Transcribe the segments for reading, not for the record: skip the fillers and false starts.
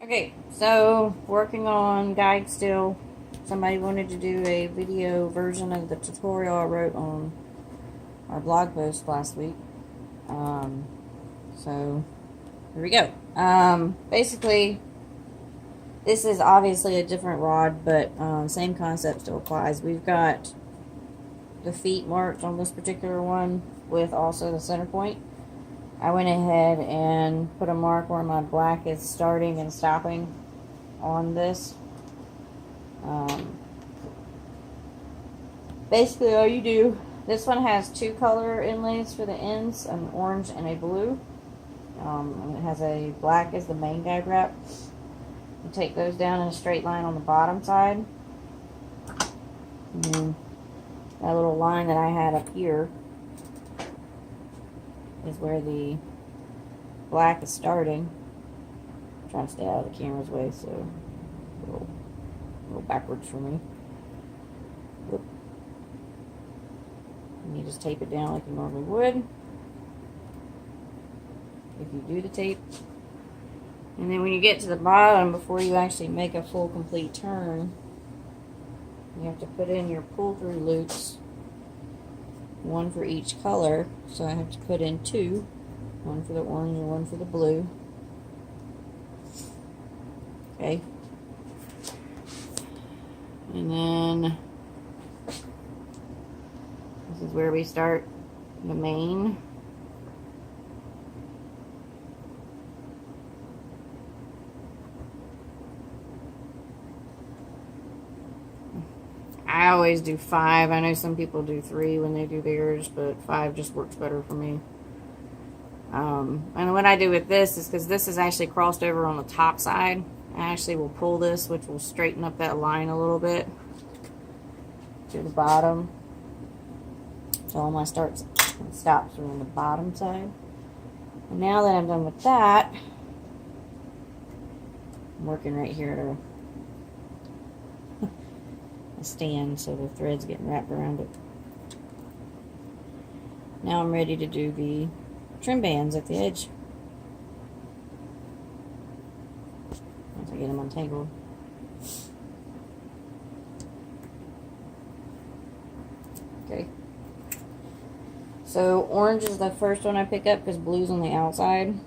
Okay, so working on guide still. Somebody wanted to do a video version of the tutorial I wrote on our blog post last week. So here we go. Basically, this is obviously a different rod, but same concept still applies. We've got the feet marked on this particular one with also the center point. I went ahead and put a mark where my black is starting and stopping on this. Basically all you do, this one has two color inlays for the ends, an orange and a blue. And it has a black as the main guide wrap. You take those down in a straight line on the bottom side. And then that little line that I had up here is where the black is starting. I'm trying to stay out of the camera's way, so a little backwards for me. Whoop. And you just tape it down like you normally would, if you do the tape. And then when you get to the bottom, before you actually make a full complete turn, you have to put in your pull-through loops, one for each color. So I have to put in two, one for the orange and one for the blue. Okay. And then this is where we start the main. I always do 5. I know some people do 3 when they do theirs, but 5 just works better for me. And what I do with this is, because this is actually crossed over on the top side, I actually will pull this, which will straighten up that line a little bit to the bottom. So all my starts and stops are on the bottom side. And now that I'm done with that, I'm working right here at a stand, so the thread's getting wrapped around it. Now I'm ready to do the trim bands at the edge. Once I get them untangled. Okay. So orange is the first one I pick up because blue's on the outside.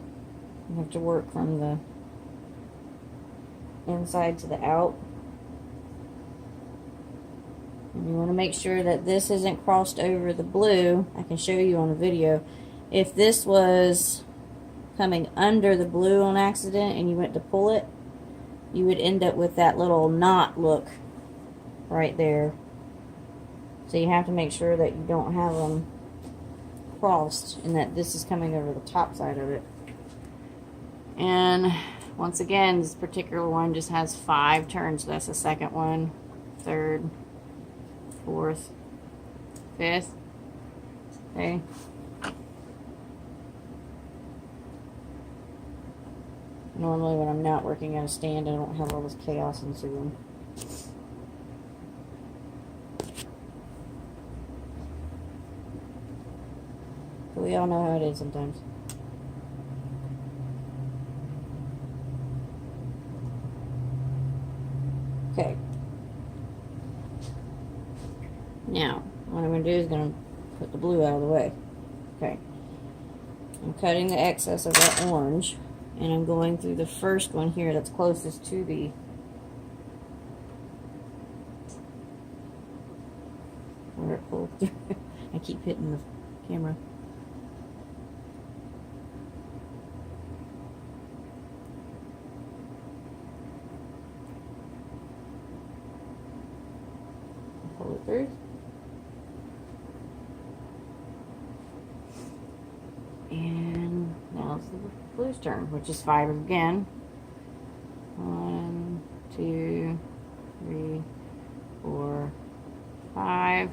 You have to work from the inside to the out. And you want to make sure that this isn't crossed over the blue. I can show you on the video. If this was coming under the blue on accident and you went to pull it, you would end up with that little knot look right there. So you have to make sure that you don't have them crossed and that this is coming over the top side of it. And once again, this particular one just has 5 turns. That's the second one, third, fourth, fifth. Okay. Normally when I'm not working at a stand, I don't have all this chaos ensuing. But we all know how it is sometimes. Okay. Now, what I'm going to do is going to put the blue out of the way. Okay. I'm cutting the excess of that orange, and I'm going through the first one here that's closest to the where it pulled through. I keep hitting the camera. Pull it through. And now it's the blue's turn, which is 5 again. 1, 2, 3, 4, 5.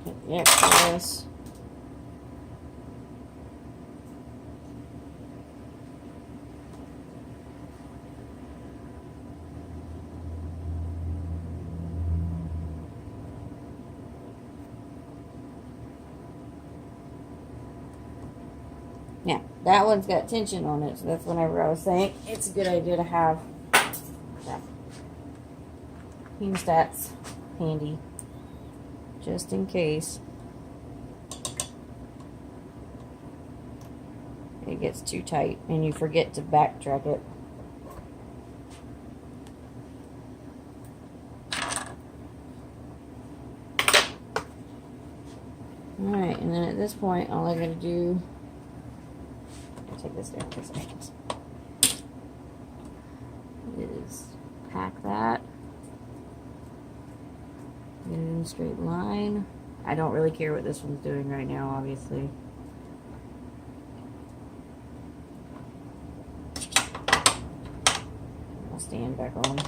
Hit the excess. Yeah. that one's got tension on it, so that's whenever I was saying it's a good idea to have hemostats handy, just in case it gets too tight and you forget to backtrack it. Alright, and then at this point, all I gotta do, I'll take this down for a second, is pack that, get it in a straight line. I don't really care what this one's doing right now, obviously. I'll stand back on.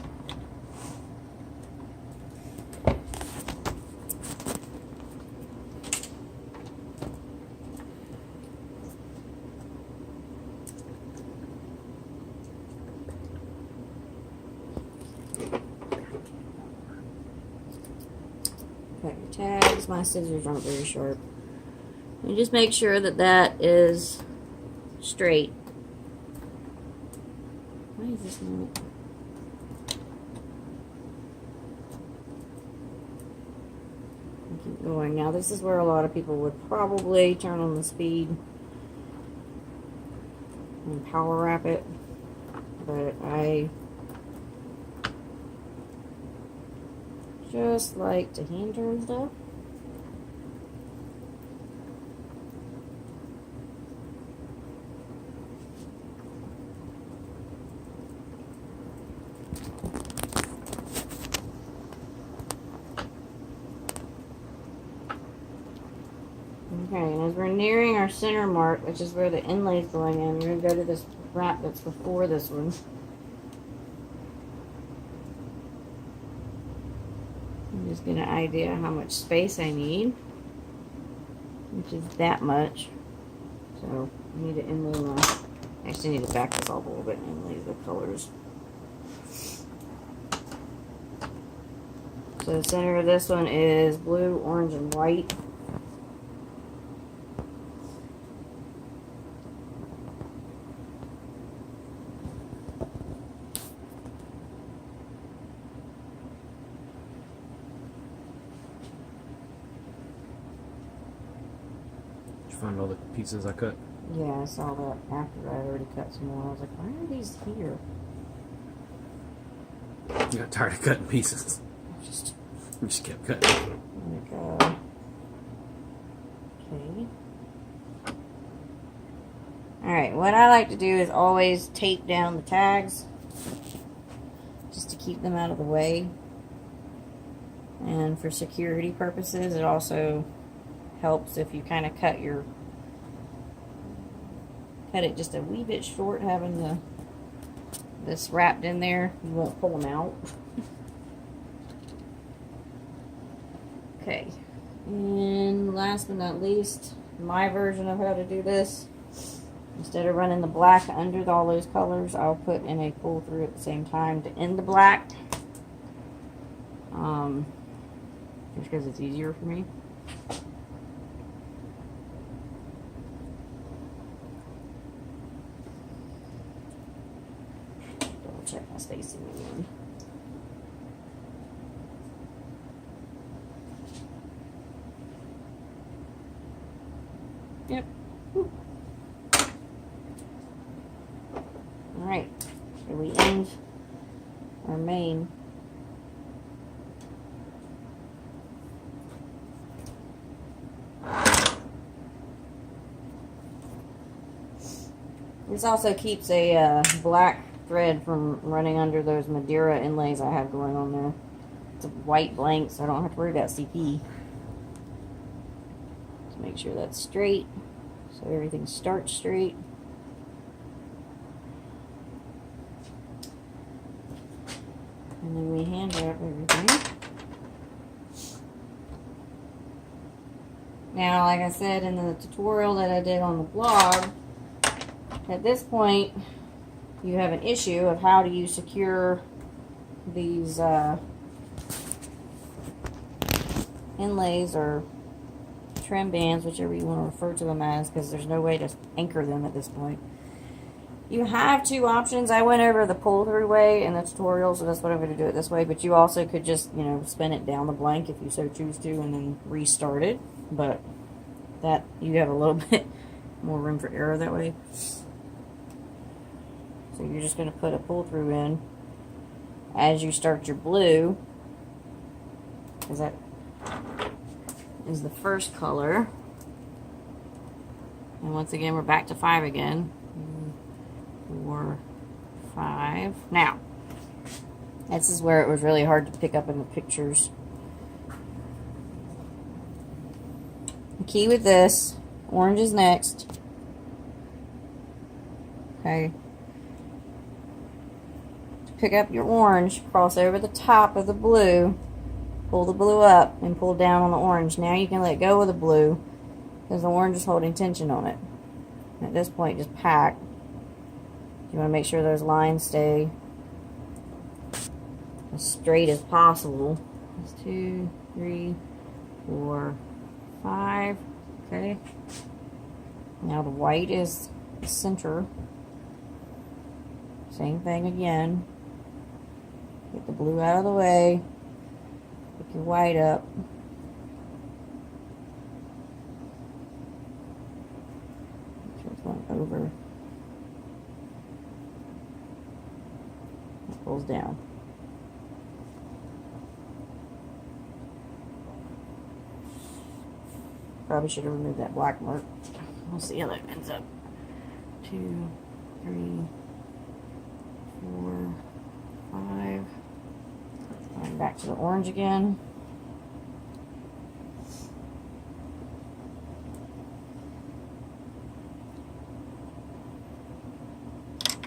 Cut your tags. My scissors aren't very sharp. And just make sure that that is straight. Why is this not? Keep going. Now this is where a lot of people would probably turn on the speed and power wrap it, but I just like to hand turn stuff. Okay, and as we're nearing our center mark, which is where the inlay is going in, we're going to go to this wrap that's before this one. Just get an idea how much space I need, which is that much. So I need to inlay my, I actually need to back this off a little bit and inlay the colors. So the center of this one is blue, orange, and white. Find all the pieces I cut. Yeah, I saw that after I already cut some more. I was like, why are these here? You got tired of cutting pieces. You just kept cutting. There we go. Okay. Alright, what I like to do is always tape down the tags just to keep them out of the way. And for security purposes, it also helps if you kind of cut it just a wee bit short, having this wrapped in there. You won't pull them out. Okay, and last but not least, my version of how to do this, instead of running the black under all those colors, I'll put in a pull through at the same time to end the black, just because it's easier for me. Check my spacing again. Yep. Alright, so we end our main. This also keeps a black thread from running under those Madeira inlays I have going on there. It's a white blank, so I don't have to worry about CP. Just make sure that's straight, so everything starts straight. And then we hand wrap everything. Now, like I said in the tutorial that I did on the blog, at this point, you have an issue of how do you secure these inlays or trim bands, whichever you want to refer to them as, because there's no way to anchor them at this point. You have two options. I went over the pull-through way in the tutorial, so that's what I'm going to do it this way. But you also could just, you know, spin it down the blank if you so choose to, and then restart it. But that, you have a little bit more room for error that way. So you're just going to put a pull-through in as you start your blue, because that is the first color. And once again, we're back to 5 again. 4, 5. Now, this is where it was really hard to pick up in the pictures. The key with this, orange is next. Okay. To pick up your orange, cross over the top of the blue, pull the blue up, and pull down on the orange. Now you can let go of the blue because the orange is holding tension on it. At this point, just pack. You want to make sure those lines stay as straight as possible. That's 2, 3, 4, 5. Okay. Now the white is the center. Same thing again. Get the blue out of the way. Pick your white up. Make sure it's going over. Pulls down. Probably should have removed that black mark. We'll see how that ends up. 2, 3, 4, 5. Going back to the orange again.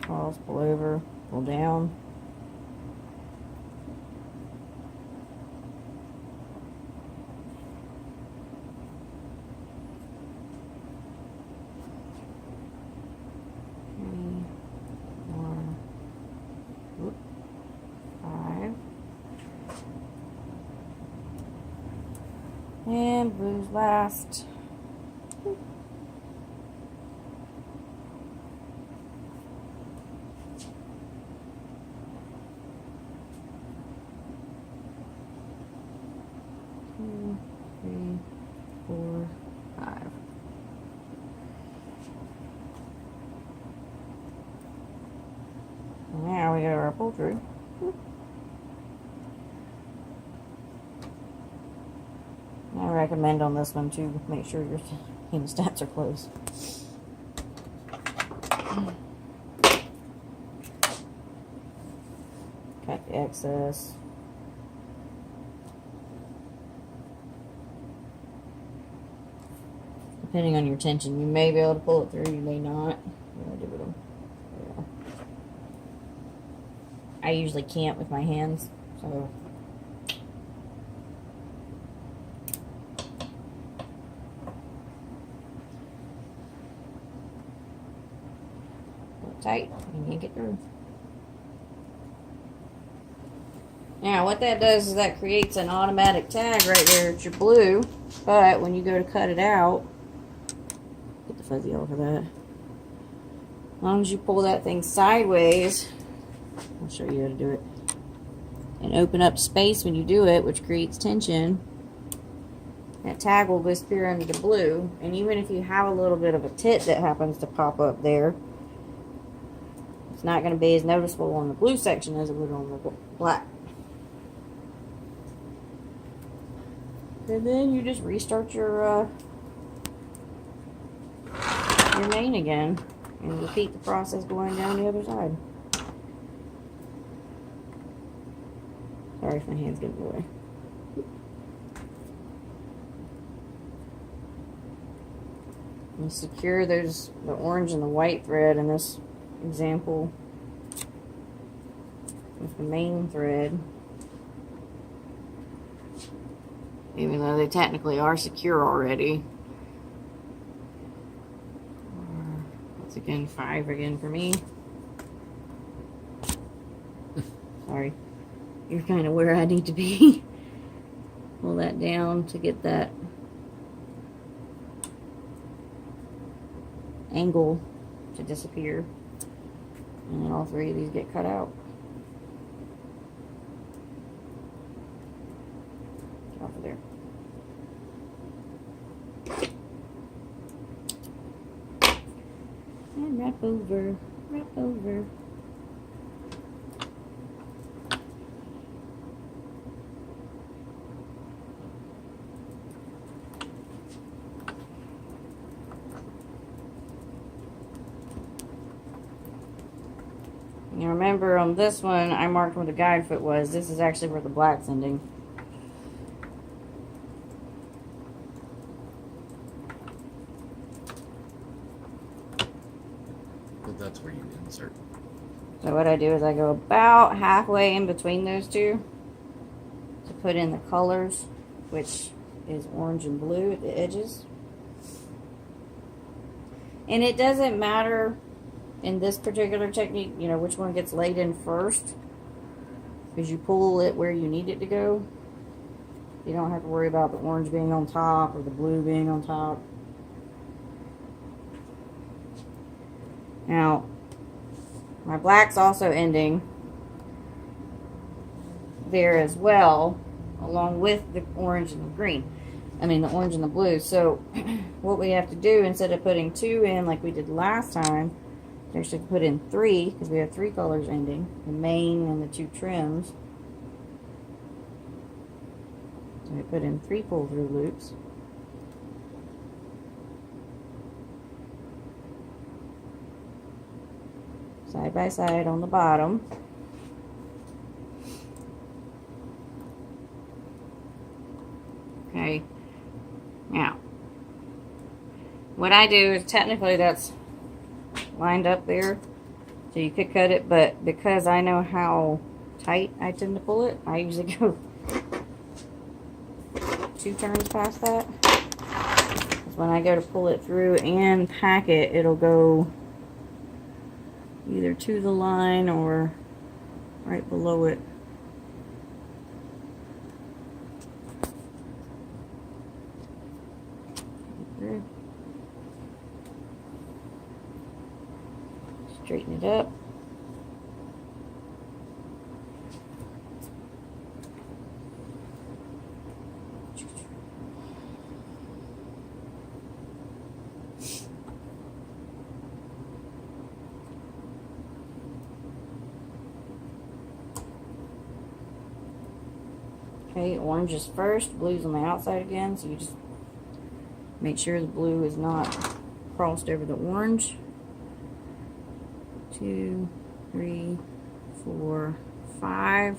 Pause, pull over, pull down. And blue's last. 2, 3, 4, 5. Now we got our pull through. I recommend on this one to make sure your hemostats are closed. Cut the excess. Depending on your tension, you may be able to pull it through, you may not. I usually can't with my hands, so. Tight and yank it through. Now what that does is that creates an automatic tag right there at your blue, but when you go to cut it out, get the fuzzy off of that. As long as you pull that thing sideways, I'll show you how to do it, and open up space when you do it, which creates tension, that tag will disappear under the blue. And even if you have a little bit of a tit that happens to pop up there, it's not going to be as noticeable on the blue section as it would on the black. And then you just restart your main again and repeat the process going down the other side. Sorry if my hand's getting in the way. And secure those, the orange and the white thread in this example with the main thread, even though they technically are secure already. Once again, 5 again for me. Sorry, you're kind of where I need to be. Pull that down to get that angle to disappear. And then all three of these get cut out. Get off of there. And wrap over, wrap over. You remember on this one, I marked where the guide foot was. This is actually where the black's ending. But that's where you insert. So what I do is I go about halfway in between those two to put in the colors, which is orange and blue at the edges. And it doesn't matter in this particular technique, you know, which one gets laid in first, because you pull it where you need it to go. You don't have to worry about the orange being on top or the blue being on top. Now, my black's also ending there as well, along with the orange and the green. I mean, the orange and the blue. So, what we have to do, instead of putting 2 in like we did last time, we actually put in 3, because we have 3 colors ending, the main and the 2 trims. So we put in 3 pull-through loops. Side by side on the bottom. Okay. Now, what I do is technically that's lined up there, so you could cut it, but because I know how tight I tend to pull it, I usually go 2 turns past that. Because when I go to pull it through and pack it, it'll go either to the line or right below it. Straighten it up. Okay, orange is first, blue's on the outside again, so you just make sure the blue is not crossed over the orange. 2, 3, 4, 5.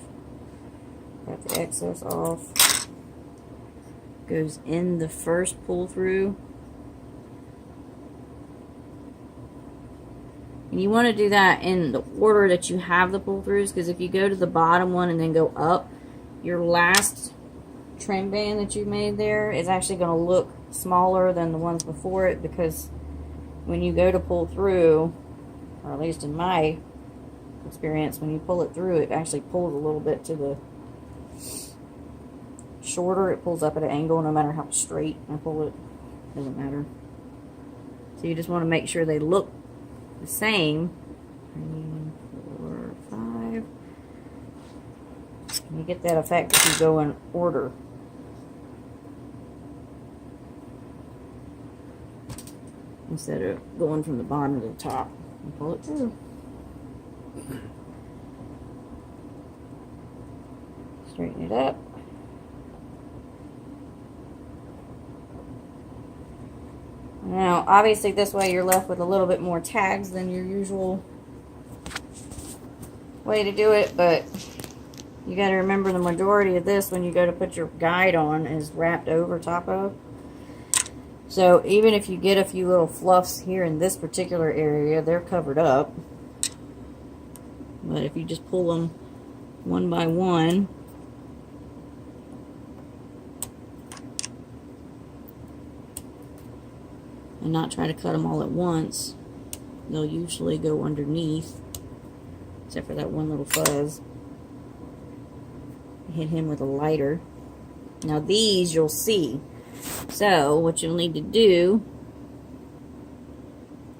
Got the excess off. Goes in the first pull through. And you want to do that in the order that you have the pull throughs, because if you go to the bottom one and then go up, your last trim band that you made there is actually going to look smaller than the ones before it, because when you go to pull through, or at least in my experience, when you pull it through, it actually pulls a little bit to the shorter. It pulls up at an angle no matter how straight I pull it. Doesn't matter. So you just want to make sure they look the same. 3, 4, 5. And you get that effect if you go in order. Instead of going from the bottom to the top. And pull it through. Straighten it up. Now, obviously this way you're left with a little bit more tags than your usual way to do it, but you got to remember the majority of this, when you go to put your guide on, is wrapped over top of. So even if you get a few little fluffs here in this particular area, they're covered up. But if you just pull them one by one, and not try to cut them all at once, they'll usually go underneath, except for that one little fuzz. Hit him with a lighter. Now these you'll see. So what you'll need to do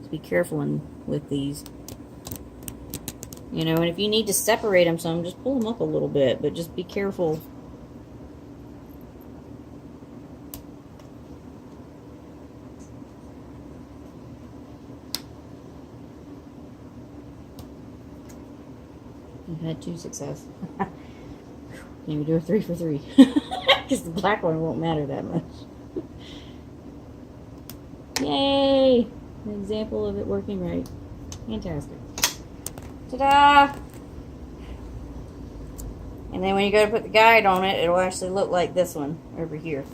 So be careful with these. You know, and if you need to separate them some, just pull them up a little bit, but just be careful. You've had 2 success. Maybe do a 3 for 3. Because the black one won't matter that much. Yay! An example of it working right. Fantastic. Ta-da! And then when you go to put the guide on it, it'll actually look like this one over here.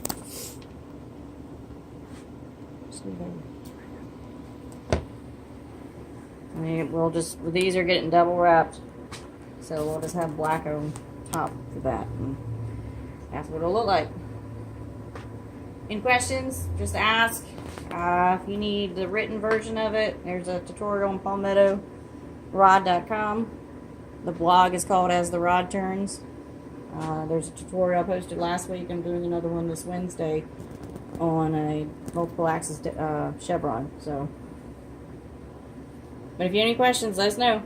I mean, these are getting double wrapped, so we'll just have black on top for that. And that's what it'll look like. Any questions? Just ask. If you need the written version of it, there's a tutorial on palmettorod.com. The blog is called As the Rod Turns. There's a tutorial I posted last week. I'm doing another one this Wednesday on a multiple axis chevron. So, but if you have any questions, let us know.